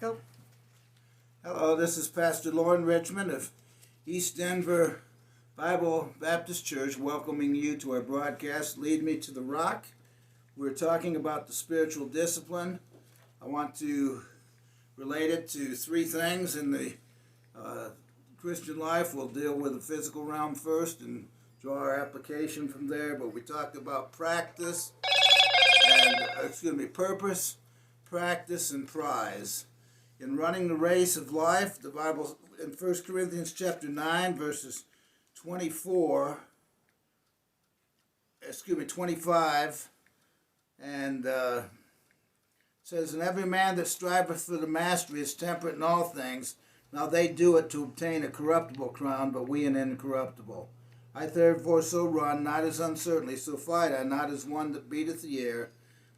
Go. Hello, this is Pastor Lauren Richmond of East Denver Bible Baptist Church welcoming you to our broadcast, Lead Me to the Rock. We're talking about the spiritual discipline. I want to relate it to three things in the Christian life. We'll deal with the physical realm first and draw our application from there, but we talked about practice and, purpose, practice, and prize. In running the race of life, the Bible in 1 Corinthians chapter 9, verses 25, and says, "And every man that striveth for the mastery is temperate in all things. Now they do it to obtain a corruptible crown, but we an incorruptible. I therefore so run, not as uncertainly, so fight I, not as one that beateth the air,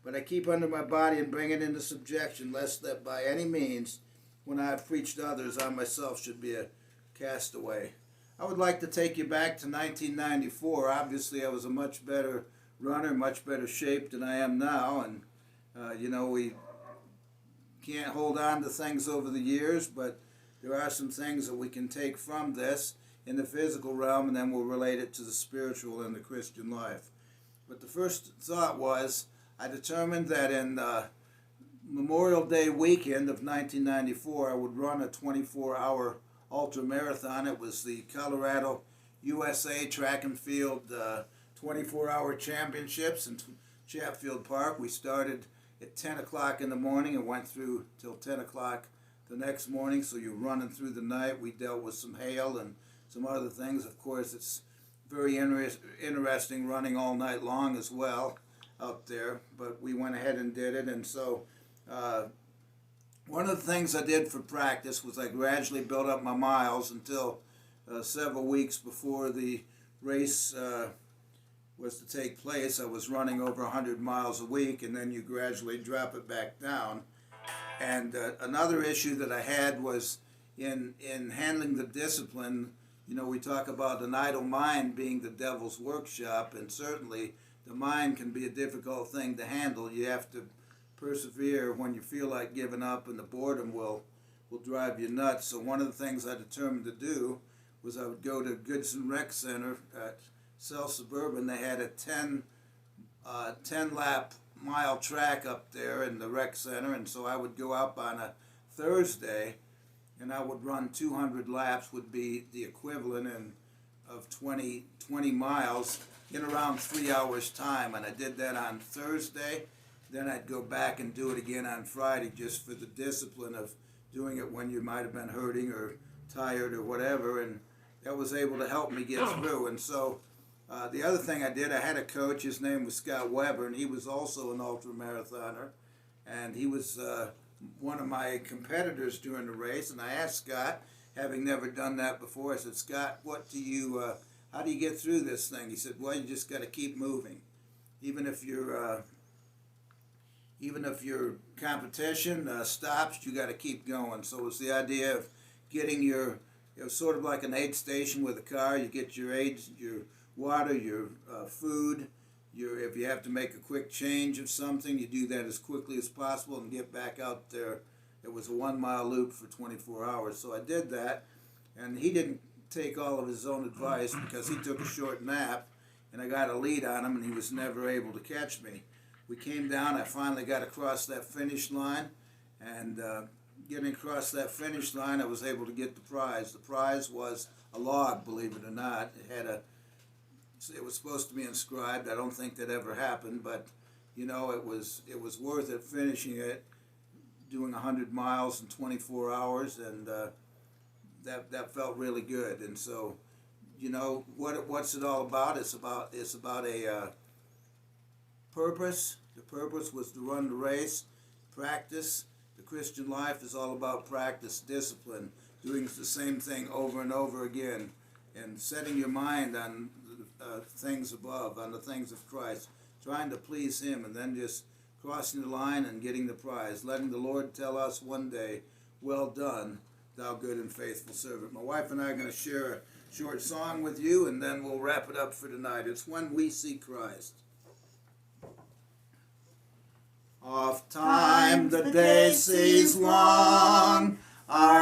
but I keep under my body and bring it into subjection, lest that by any means, when I have preached to others, I myself should be a castaway." I would like to take you back to 1994. Obviously, I was a much better runner, much better shape than I am now, and we can't hold on to things over the years, but there are some things that we can take from this in the physical realm, and then we'll relate it to the spiritual and the Christian life. But the first thought was, I determined that in Memorial Day weekend of 1994, I would run a 24-hour ultra marathon. It was the Colorado USA Track and Field 24-hour championships in Chatfield Park. We started at 10 o'clock in the morning and went through till 10 o'clock the next morning, so you're running through the night. We dealt with some hail and some other things. Of course, it's very interesting running all night long as well out there, but we went ahead and did it. And so one of the things I did for practice was I gradually built up my miles until several weeks before the race was to take place. I was running over 100 miles a week, and then you gradually drop it back down. And another issue that I had was in handling the discipline. We talk about an idle mind being the devil's workshop, and certainly the mind can be a difficult thing to handle. You have to persevere when you feel like giving up, and the boredom will drive you nuts. So one of the things I determined to do was I would go to Goodson Rec Center at South Suburban. They had a 10-lap mile track up there in the rec center, and so I would go up on a Thursday, and I would run 200 laps, would be the equivalent of 20 miles in around 3 hours time. And I did that on Thursday. Then I'd go back and do it again on Friday, just for the discipline of doing it when you might have been hurting or tired or whatever, and that was able to help me get through. And so the other thing I did, I had a coach. His name was Scott Weber, and he was also an ultra-marathoner, and he was one of my competitors during the race. And I asked Scott, having never done that before, I said, "Scott, how do you get through this thing?" He said, "Well, you just got to keep moving. Even if your competition stops, you got to keep going." So it was the idea of getting it was sort of like an aid station with a car. You get your aids, your water, your food. If you have to make a quick change of something, you do that as quickly as possible and get back out there. It was a 1-mile loop for 24 hours. So I did that, and he didn't take all of his own advice because he took a short nap, and I got a lead on him, and he was never able to catch me. We came down. I finally got across that finish line, and getting across that finish line, I was able to get the prize. The prize was a log, believe it or not. It was supposed to be inscribed. I don't think that ever happened, but it was worth it finishing it, doing 100 miles in 24 hours, and that felt really good. And so, what's it all about? It's about a purpose. The purpose was to run the race. Practice. The Christian life is all about practice, discipline, doing the same thing over and over again, and setting your mind on things above, on the things of Christ, trying to please Him, and then just crossing the line and getting the prize, letting the Lord tell us one day, "Well done, thou good and faithful servant." My wife and I are going to share a short song with you, and then we'll wrap it up for tonight. It's "When We See Christ." Oft time the day seems long,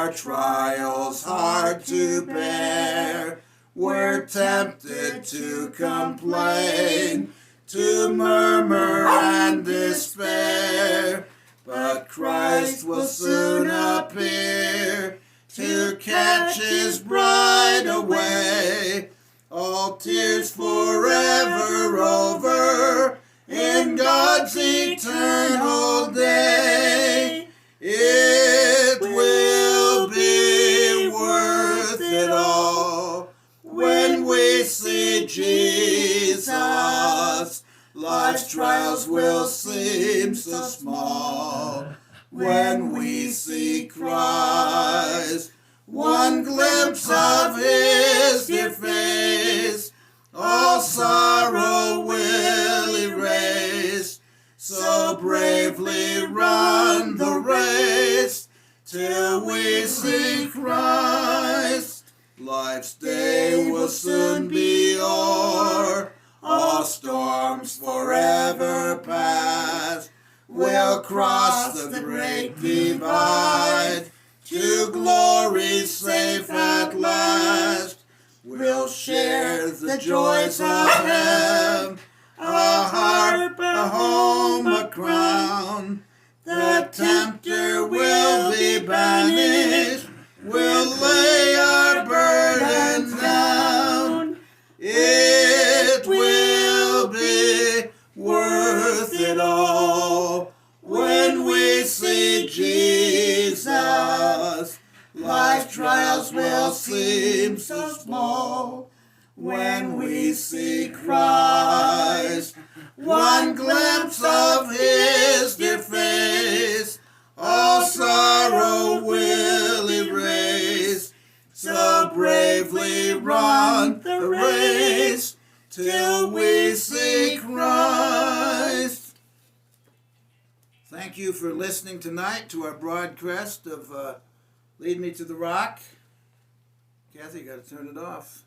our trials hard to bear. We're tempted to complain, to murmur and despair. But Christ will soon appear to catch his bride away. All tears forever over in God's eternal day. It will be worth it all when we see Jesus. Life's trials will seem so small when we see Christ. One glimpse of his dear face, all sorrow will erase. So bravely run the race till we see Christ. Life's day will soon be o'er, all storms forever past. We'll cross the great divide to glory safe at last. We'll share the joys of heaven, a harp, a home, a crown. The tempter will be banished, we'll lay our burdens down. It will be worth it all when we see Jesus. Life's trials will seem so small when we see Christ. One glimpse of his dear face, all sorrow will erase. So bravely run the race till we see Christ. Thank you for listening tonight to our broadcast of Lead Me to the Rock. Kathy, you got to turn it off.